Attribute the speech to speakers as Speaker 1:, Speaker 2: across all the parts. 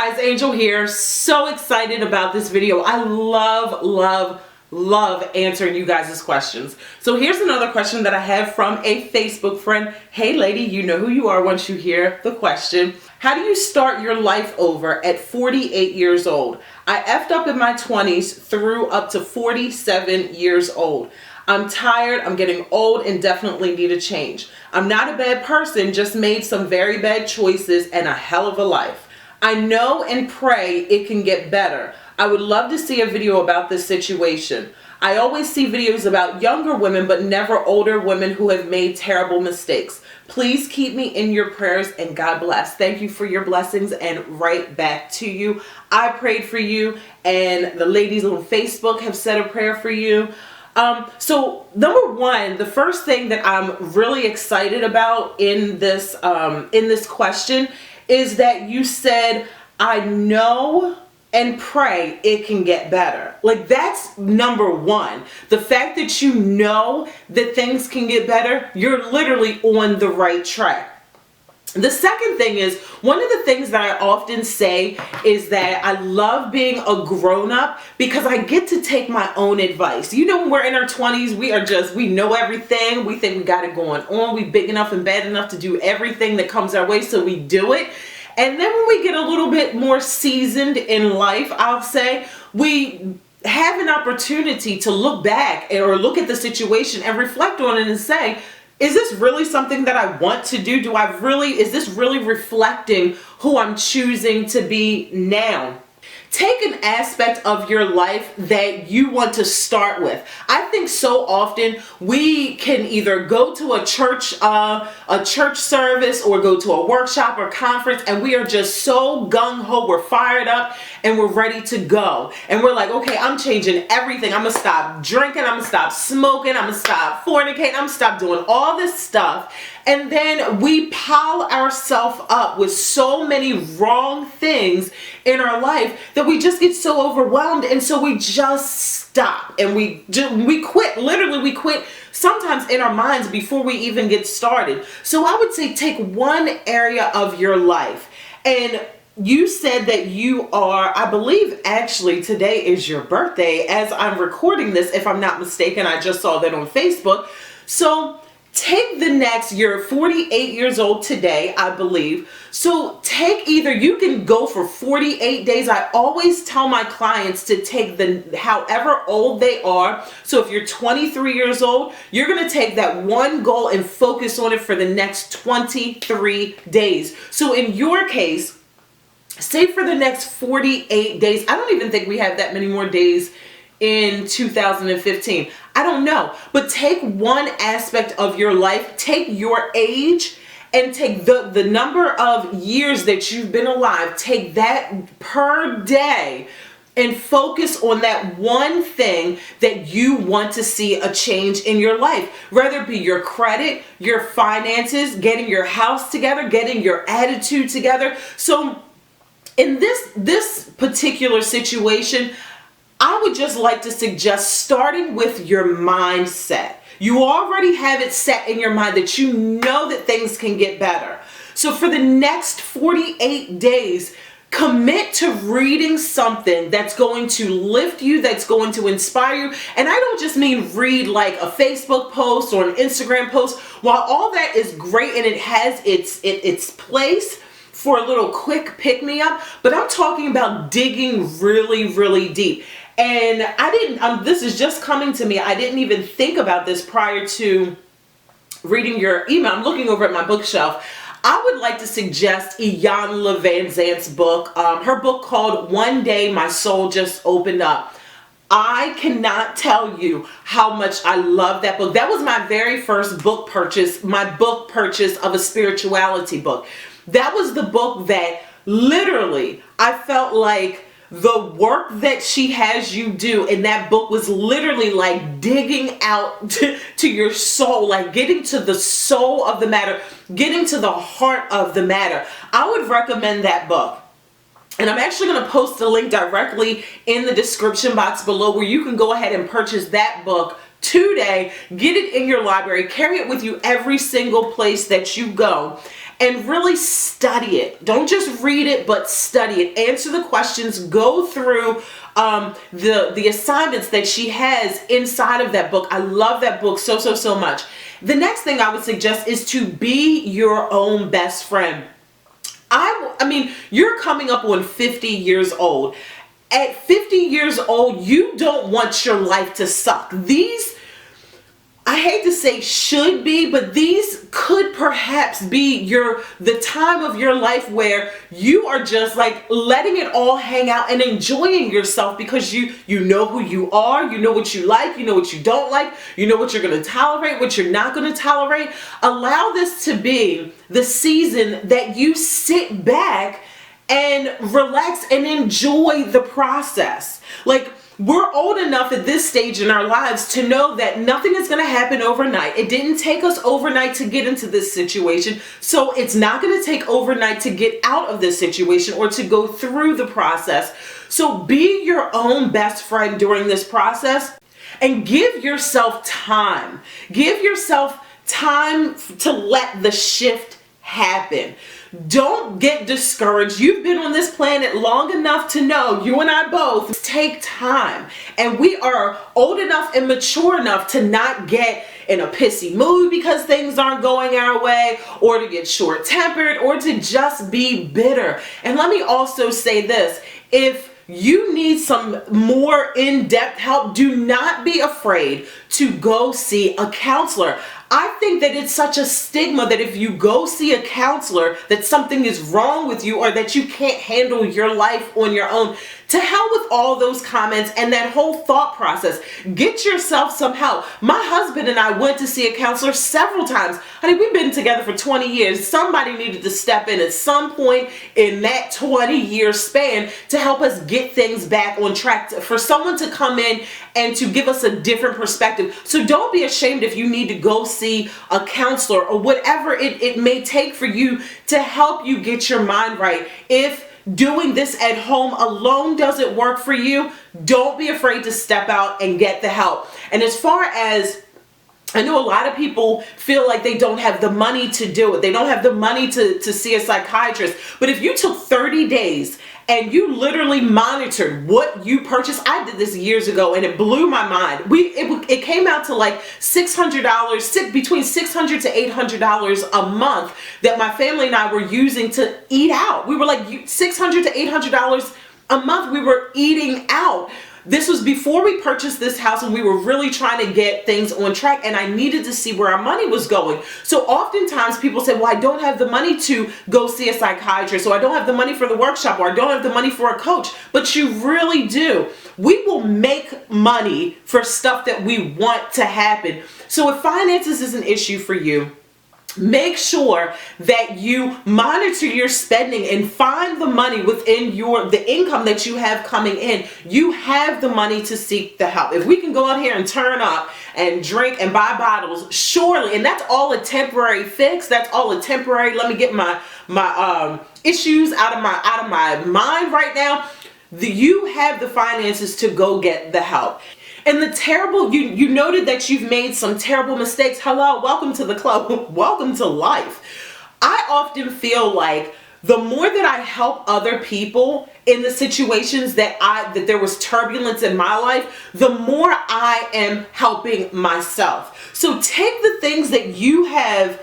Speaker 1: guys, Angel here. So excited about this video. I love answering you guys' questions. So here's another question that I have from a Facebook friend. Hey lady, you know who you are once you hear the question. How do you start your life over at 48 years old? I effed up in my 20s through up to 47 years old. I'm tired, I'm getting old, and definitely need a change. I'm not a bad person, just made some very bad choices and a hell of a life. I know and pray it can get better. I would love to see a video about this situation. I always see videos about younger women, but never older women who have made terrible mistakes. Please keep me in your prayers and God bless. Thank you for your blessings and right back to you. I prayed for you and the ladies on Facebook have said a prayer for you. So number one, the first thing that I'm really excited about in this question is that you said, I know and pray it can get better. Like, that's number one. The fact that you know that things can get better, you're literally on the right track. The second thing is, one of the things that I often say is that I love being a grown-up because I get to take my own advice. You know, when we're in our 20s, we know everything. We think we got it going on. We big enough and bad enough to do everything that comes our way, so we do it. And then when we get a little bit more seasoned in life, I'll say, we have an opportunity to look back or look at the situation and reflect on it and say, is this really something that I want to do? Is this really reflecting who I'm choosing to be now? Take an aspect of your life that you want to start with. I think so often we can either go to a church service or go to a workshop or conference, and we are just so gung-ho, we're fired up and we're ready to go. And we're like, okay, I'm changing everything. I'm gonna stop drinking, I'm gonna stop smoking, I'm gonna stop fornicating, I'm gonna stop doing all this stuff. And then we pile ourselves up with so many wrong things in our life that we just get so overwhelmed, and so we just stop and we quit. Literally, we quit sometimes in our minds before we even get started. So I would say take one area of your life. And you said that you are, I believe actually today is your birthday as I'm recording this, if I'm not mistaken. I just saw that on Facebook. So take you're 48 years old today, I believe. So take you can go for 48 days. I always tell my clients to take however old they are. So if you're 23 years old, you're going to take that one goal and focus on it for the next 23 days. So in your case, say for the next 48 days, I don't even think we have that many more days in 2015. I don't know, but take one aspect of your life, take your age and take the number of years that you've been alive, take that per day and focus on that one thing that you want to see a change in your life. Whether it be your credit, your finances, getting your house together, getting your attitude together. So in this particular situation, I would just like to suggest starting with your mindset. You already have it set in your mind that you know that things can get better. So for the next 48 days, commit to reading something that's going to lift you, that's going to inspire you. And I don't just mean read like a Facebook post or an Instagram post. While all that is great and it has its place for a little quick pick-me-up, but I'm talking about digging really, really deep. And this is just coming to me. I didn't even think about this prior to reading your email. I'm looking over at my bookshelf. I would like to suggest Iyanla Vanzant's book, her book called One Day My Soul Just Opened Up. I cannot tell you how much I love that book. That was my very first book purchase, my book purchase of a spirituality book. That was the book that literally I felt like the work that she has you do in that book was literally like digging out to your soul, like getting to the soul of the matter, getting to the heart of the matter. I would recommend that book. And I'm actually going to post the link directly in the description box below where you can go ahead and purchase that book today. Get it in your library. Carry it with you every single place that you go. and really study it. Don't just read it, but study it. Answer the questions. Go through the assignments that she has inside of that book. I love that book so much. The next thing I would suggest is to be your own best friend. I mean, you're coming up on 50 years old. At 50 years old, you don't want your life to suck. These, I hate to say should be, but these could perhaps be the time of your life where you are just like letting it all hang out and enjoying yourself, because you know who you are, you know what you like, you know what you don't like, you know what you're going to tolerate, what you're not going to tolerate. Allow this to be the season that you sit back and relax and enjoy the process. Like, we're old enough at this stage in our lives to know that nothing is going to happen overnight. It didn't take us overnight to get into this situation, so it's not going to take overnight to get out of this situation or to go through the process. So be your own best friend during this process and give yourself time. Give yourself time to let the shift happen. Don't get discouraged. You've been on this planet long enough to know, you and I both, take time. And we are old enough and mature enough to not get in a pissy mood because things aren't going our way, or to get short-tempered, or to just be bitter. And let me also say this. If you need some more in-depth help, do not be afraid to go see a counselor. I think that it's such a stigma that if you go see a counselor, that something is wrong with you or that you can't handle your life on your own. To hell with all those comments and that whole thought process. Get yourself some help. My husband and I went to see a counselor several times. Honey, we've been together for 20 years. Somebody needed to step in at some point in that 20-year span to help us get things back on track, for someone to come in and to give us a different perspective. So don't be ashamed if you need to go see a counselor or whatever it may take for you to help you get your mind right. If doing this at home alone doesn't work for you, don't be afraid to step out and get the help. And as far as, I know a lot of people feel like they don't have the money to do it. They don't have the money to see a psychiatrist. But if you took 30 days and you literally monitored what you purchased, I did this years ago and it blew my mind. It came out to like $600, between $600 to $800 a month that my family and I were using to eat out. We were like $600 to $800 a month we were eating out. This was before we purchased this house and we were really trying to get things on track, and I needed to see where our money was going. So oftentimes people say, well, I don't have the money to go see a psychiatrist, or I don't have the money for the workshop, or I don't have the money for a coach. But you really do. We will make money for stuff that we want to happen. So if finances is an issue for you, make sure that you monitor your spending and find the money within the income that you have coming in. You have the money to seek the help. If we can go out here and turn up and drink and buy bottles, surely, and that's all a temporary fix. That's all a temporary, let me get my issues out of my mind right now. You have the finances to go get the help. And the terrible, you noted that you've made some terrible mistakes. Hello, welcome to the club. Welcome to life. I often feel like the more that I help other people in the situations that there was turbulence in my life, the more I am helping myself. So take the things that you have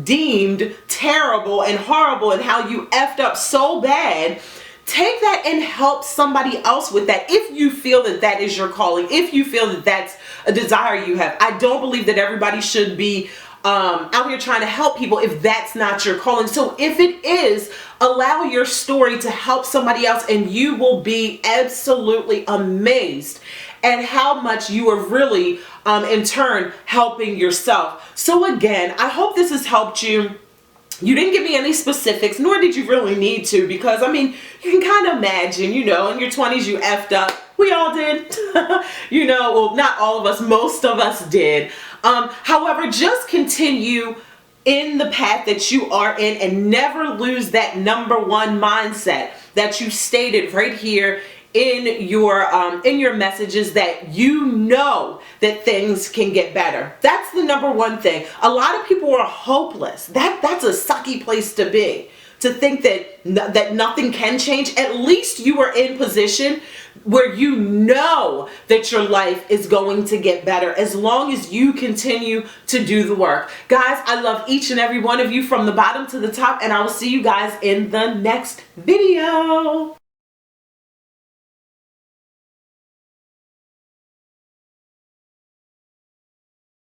Speaker 1: deemed terrible and horrible and how you effed up so bad. Take that and help somebody else with that if you feel that that is your calling, if you feel that that's a desire you have. I don't believe that everybody should be out here trying to help people if that's not your calling. So if it is, allow your story to help somebody else, and you will be absolutely amazed at how much you are really in turn helping yourself. So again, I hope this has helped you. You didn't give me any specifics, nor did you really need to, because I mean, you can kind of imagine, in your 20s you effed up. We all did. Well, not all of us, most of us did. However, just continue in the path that you are in and never lose that number one mindset that you stated right here in your messages that you know that things can get better. That's the number one thing. A lot of people are hopeless. That's a sucky place to be, to think that nothing can change. At least you are in position where you know that your life is going to get better as long as you continue to do the work. Guys, I love each and every one of you from the bottom to the top, and I will see you guys in the next video.